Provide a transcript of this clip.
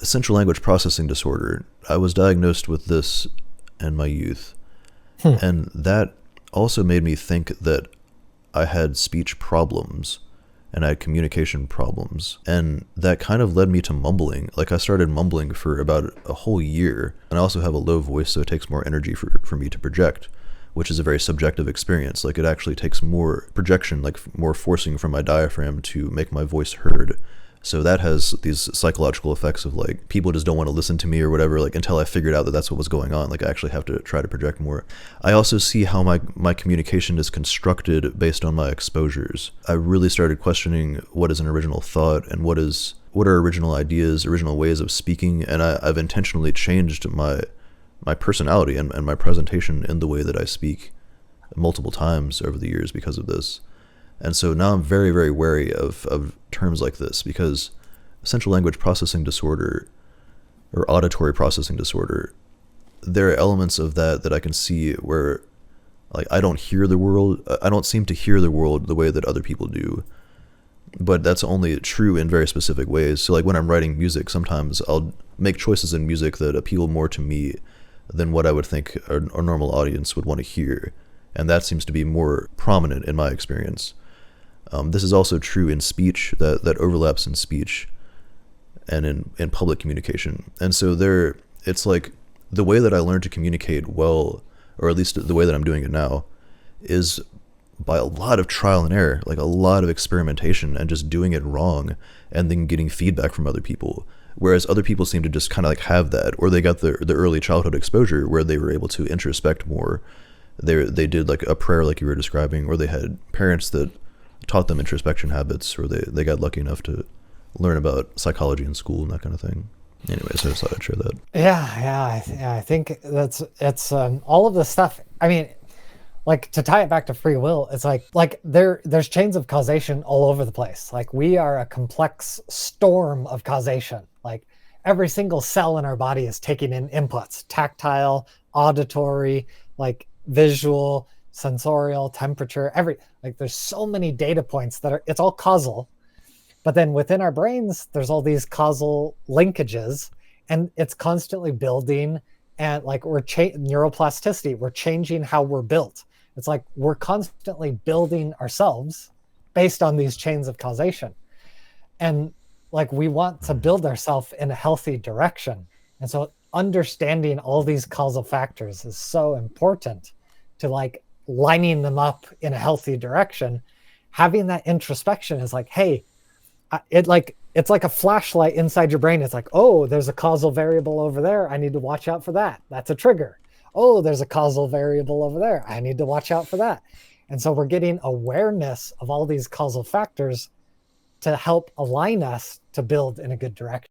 central language processing disorder. I was diagnosed with this in my youth, Hmm. and that also made me think that I had speech problems and I had communication problems. And that kind of led me to mumbling. Like, I started mumbling for about a whole year. And I also have a low voice, so it takes more energy for me to project, which is a very subjective experience. Like, it actually takes more projection, like more forcing from my diaphragm to make my voice heard. So that has these psychological effects of like people just don't want to listen to me or whatever, like until I figured out that that's what was going on. Like, I actually have to try to project more. I also see how my communication is constructed based on my exposures. I really started questioning what is an original thought and what are original ideas, original ways of speaking, and I've intentionally changed my personality and my presentation in the way that I speak multiple times over the years because of this. And so now I'm very, very wary of terms like this, because central language processing disorder or auditory processing disorder, there are elements of that I can see where, like, I don't hear the world. I don't seem to hear the world the way that other people do. But that's only true in very specific ways. So, like, when I'm writing music, sometimes I'll make choices in music that appeal more to me than what I would think a normal audience would want to hear. And that seems to be more prominent in my experience. This is also true in speech, that overlaps in speech and in public communication. And so it's like the way that I learned to communicate well, or at least the way that I'm doing it now, is by a lot of trial and error, like a lot of experimentation and just doing it wrong and then getting feedback from other people. Whereas other people seem to just kind of like have that, or they got the early childhood exposure where they were able to introspect more. They did like a prayer like you were describing, or they had parents that taught them introspection habits, or they got lucky enough to learn about psychology in school and that kind of thing. Anyways, I just thought I'd share that. I think it's all of the stuff. I mean, like, to tie it back to free will, it's like there's chains of causation all over the place. Like, we are a complex storm of causation. Like, every single cell in our body is taking in inputs: tactile, auditory, like visual, sensorial, temperature, like there's so many data points that it's all causal. But then within our brains, there's all these causal linkages, and it's constantly building. And like, neuroplasticity, we're changing how we're built. It's like we're constantly building ourselves based on these chains of causation. And like, we want to build ourselves in a healthy direction. And so understanding all these causal factors is so important to like lining them up in a healthy direction. Having that introspection is like, hey, it's like a flashlight inside your brain. It's like, oh, there's a causal variable over there. I need to watch out for that. That's a trigger. Oh, there's a causal variable over there. I need to watch out for that. And so we're getting awareness of all these causal factors to help align us to build in a good direction.